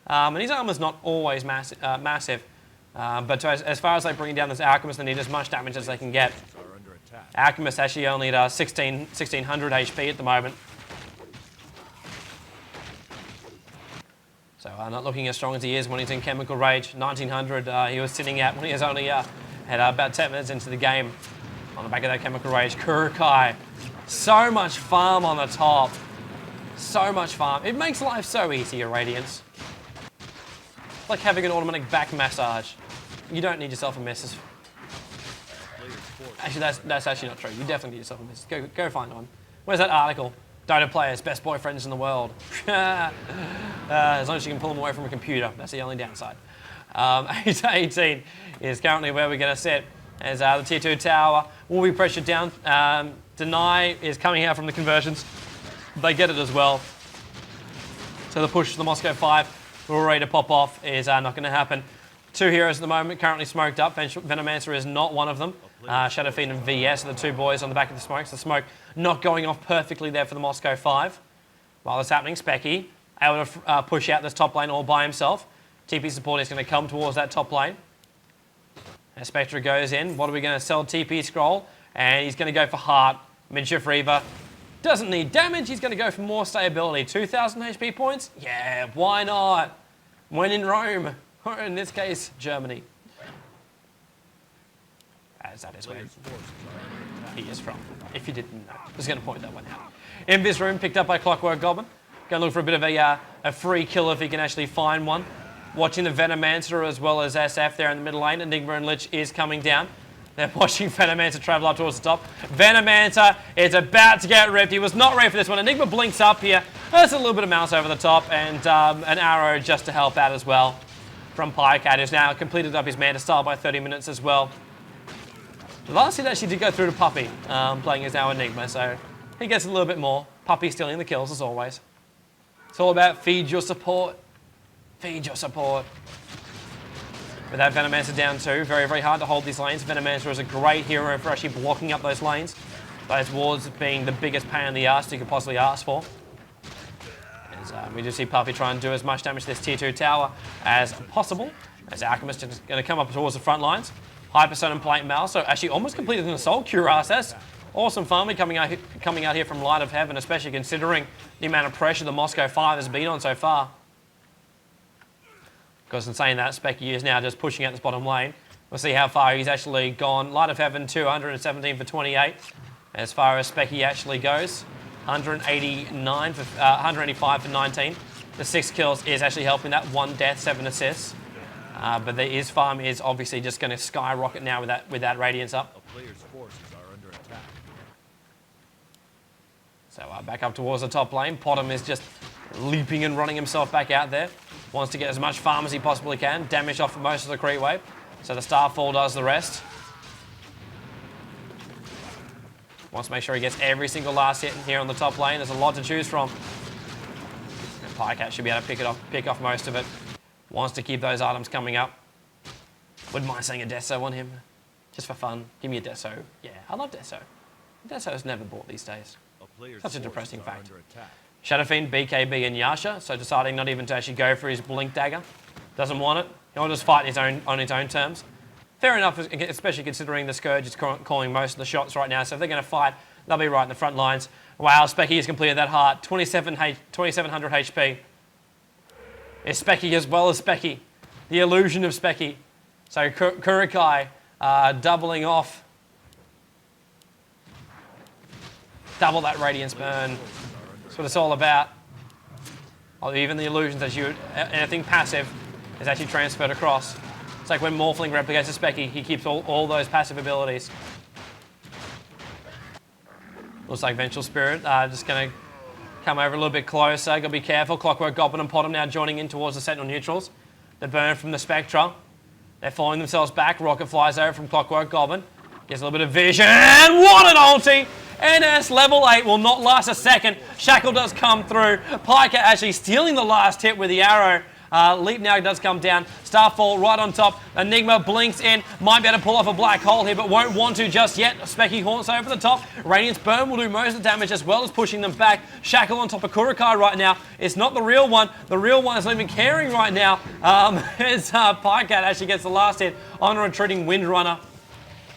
And his armor's not always massive. But as far as they bring down this Alchemist, they need as much damage as they can get. Alchemist actually only at 1,600 HP at the moment. So not looking as strong as he is when he's in Chemical Rage. 1,900 he was sitting at when he was only had about 10 minutes into the game. On the back of that Chemical Rage, Kurukai. So much farm on the top. So much farm. It makes life so easy, Radiance. It's like having an automatic back massage. You don't need yourself a missus. Actually, that's actually not true. You definitely need yourself a missus. Go find one. Where's that article? Dota players, best boyfriends in the world. As long as you can pull them away from a computer. That's the only downside. 8-18 is currently where we're going to sit. As the tier 2 tower will be pressured down. Deny is coming out from the conversions. They get it as well. So the push to the Moscow 5, we're ready to pop off, is not going to happen. 2 heroes at the moment currently smoked up. Venomancer is not one of them. Shadowfiend and VS are the 2 boys on the back of the smokes. The smoke not going off perfectly there for the Moscow 5. While it's happening, Specky able to push out this top lane all by himself. TP support is going to come towards that top lane. As Spectra goes in, what are we going to sell? TP Scroll, and he's going to go for Heart. Midshift Reaver doesn't need damage, he's going to go for more stability. 2,000 HP points? Yeah, why not? When in Rome, or in this case, Germany. As that is where he is from, if you didn't know. I was going to point that one out. Invis Room picked up by Clockwork Goblin. Going to look for a bit of a free kill if he can actually find one. Watching the Venomancer as well as SF there in the middle lane. Enigma and Lich is coming down. They're watching Venomancer travel up towards the top. Venomancer is about to get ripped. He was not ready for this one. Enigma blinks up here. There's a little bit of mouse over the top and an arrow just to help out as well from Pycat, who's now completed up his Manta style by 30 minutes as well. The last hit actually did go through to Puppy, playing as our Enigma, so he gets a little bit more. Puppy stealing the kills as always. It's all about feed your support. Feed your support. With that Venomancer down too, very, very hard to hold these lanes. Venomancer is a great hero for actually blocking up those lanes. Those wards being the biggest pain in the ass you could possibly ask for. As we do see Puppy try and do as much damage to this tier 2 tower as possible. As Alchemist is going to come up towards the front lines. Hyperstone and Plate Mail, so actually almost completed an assault cuirass. That's awesome farming coming out here from Light of Heaven, especially considering the amount of pressure the Moscow 5 has been on so far. Of course, in saying that, Specky is now just pushing out this bottom lane. We'll see how far he's actually gone. Light of Heaven, 217 for 28. As far as Specky actually goes, 185 for 19. The 6 kills is actually helping that. 1 death, 7 assists. But his farm is obviously just going to skyrocket now with that Radiance up. A player's forces are under attack. So back up towards the top lane. Potom is just leaping and running himself back out there. Wants to get as much farm as he possibly can. Damage off most of the creep wave. So the Starfall does the rest. Wants to make sure he gets every single last hit here on the top lane. There's a lot to choose from. And Pycat should be able to pick off most of it. Wants to keep those items coming up. Wouldn't mind seeing a Deso on him. Just for fun. Give me a Deso. Yeah, I love Deso. Deso's never bought these days. Such a depressing fact. Shadow Fiend, BKB, and Yasha. So deciding not even to actually go for his Blink Dagger. Doesn't want it. He'll just fight on his own terms. Fair enough, especially considering the Scourge is calling most of the shots right now. So if they're going to fight, they'll be right in the front lines. Wow, Specky has completed that heart. 2700 HP. It's Specky as well as Specky. The illusion of Specky. So Kurukai doubling off. Double that Radiance burn. That's what it's all about. Oh, even the illusions that anything passive is actually transferred across. It's like when Morphling replicates a Specky, he keeps all those passive abilities. Looks like Vengeful Spirit just going to come over a little bit closer. Got to be careful. Clockwork Goblin and Potom now joining in towards the Sentinel neutrals. The burn from the Spectra. They're falling themselves back. Rocket flies over from Clockwork Goblin. Gets a little bit of vision. What an ulti! NS level 8 will not last a second. Shackle does come through. Pycat actually stealing the last hit with the arrow. Leap now does come down. Starfall right on top. Enigma blinks in. Might be able to pull off a black hole here, but won't want to just yet. Specky haunts over the top. Radiance Burn will do most of the damage as well as pushing them back. Shackle on top of Kurukai right now. It's not the real one. The real one is not even caring right now. As Pycat actually gets the last hit on a retreating Windrunner.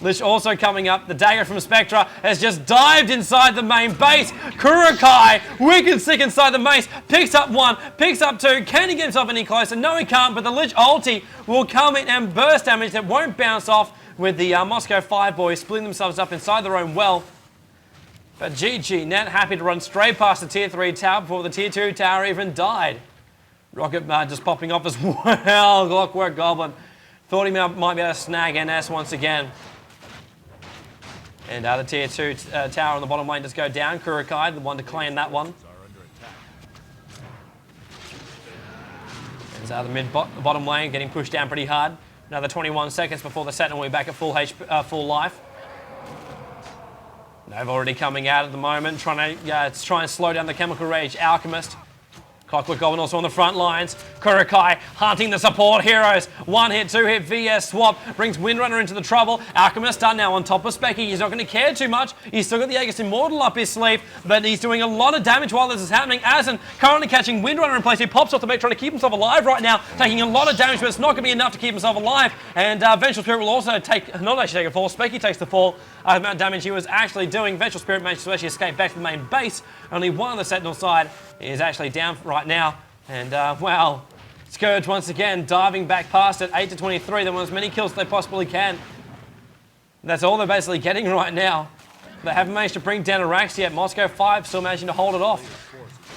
Lich also coming up. The dagger from Spectra has just dived inside the main base. Kurukai, wicked sick inside the mace. Picks up one, picks up two. Can he get himself any closer? No, he can't, but the Lich ulti will come in and burst damage that won't bounce off with the Moscow 5 boys splitting themselves up inside their own well. But GGnet happy to run straight past the tier 3 tower before the tier 2 tower even died. Rocket just popping off as well. Clockwork Goblin thought he might be able to snag NS once again. And the tier 2 tower on the bottom lane does go down. Kurukai, the one to claim that one. And the bottom lane getting pushed down pretty hard. Another 21 seconds before the Sentinel will be back at full life. Nova already coming out at the moment, trying to try and slow down the Chemical Rage Alchemist. Clockwork Goblin also on the front lines. Kurukai hunting the support heroes. One hit, two hit, VS swap. Brings Windrunner into the trouble. Alchemist done now on top of Specky. He's not going to care too much. He's still got the Aegis Immortal up his sleeve, but he's doing a lot of damage while this is happening. Asin currently catching Windrunner in place. He pops off the back trying to keep himself alive right now. Taking a lot of damage, but it's not going to be enough to keep himself alive. And Vengeful Spirit will also not actually take a fall. Specky takes the fall. The amount of damage he was actually doing. Vengeful Spirit managed to actually escape back to the main base. Only one on the Sentinel side is actually down right now. And wow, Scourge once again diving back past it. 8 to 23. They want as many kills as they possibly can. That's all they're basically getting right now. They haven't managed to bring down Arax yet. Moscow 5 still managing to hold it off.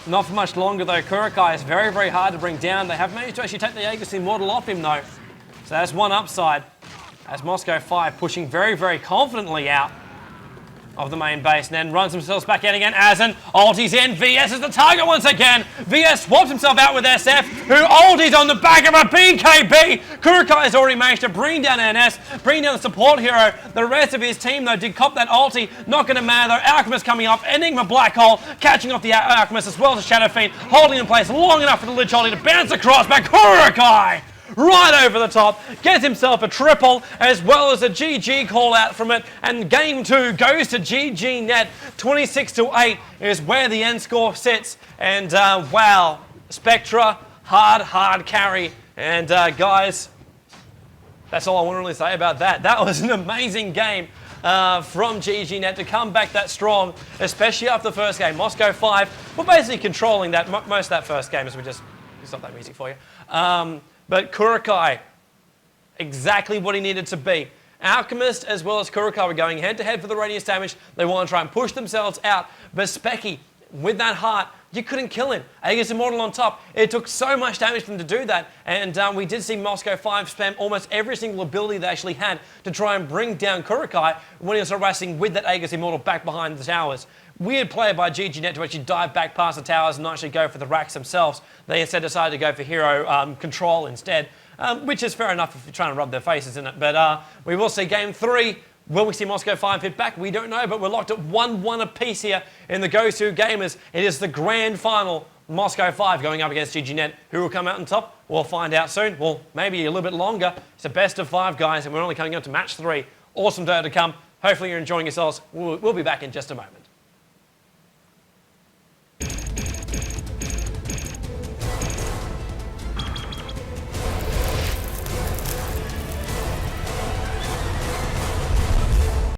Not for much longer though. Kurukai is very, very hard to bring down. They have managed to actually take the Aegis Immortal off him though. So that's one upside. As Moscow 5 pushing very, very confidently out of the main base, and then runs themselves back in again. Asin ultis in. VS is the target once again. VS swaps himself out with SF, who ultis on the back of a BKB. Kurukai has already managed to bring down NS, bring down the support hero. The rest of his team, though, did cop that ulti. Not going to matter, though. Alchemist coming up. Enigma Black Hole, catching off the Alchemist as well as Shadow Fiend, holding in place long enough for the Lich ulti to bounce across. But Kurukai, right over the top, gets himself a triple as well as a GG call out from it, and game 2 goes to GGnet. 26 to 8 is where the end score sits, and wow, Spectra, hard carry, and guys, that's all I want to really say about that. That was an amazing game from GGnet to come back that strong, especially after the first game. Moscow 5 were basically controlling that most of that first game, as we just stop that music for you. But Kurukai, exactly what he needed to be. Alchemist as well as Kurukai were going head-to-head for the radius damage. They want to try and push themselves out. But Specky, with that heart, you couldn't kill him. Aegis Immortal on top. It took so much damage for them to do that, and we did see Moscow 5 spam almost every single ability they actually had to try and bring down Kurokai when he was harassing with that Aegis Immortal back behind the towers. Weird play by GGnet to actually dive back past the towers and not actually go for the racks themselves. They instead decided to go for hero control instead, which is fair enough if you're trying to rub their faces in it. But we will see game 3. Will we see Moscow 5 hit back? We don't know, but we're locked at 1-1 apiece here in the GosuGamers. It is the grand final. Moscow 5 going up against GGnet. Who will come out on top? We'll find out soon. Well, maybe a little bit longer. It's a best of 5, guys, and we're only coming up to match 3. Awesome day to come. Hopefully you're enjoying yourselves. We'll be back in just a moment.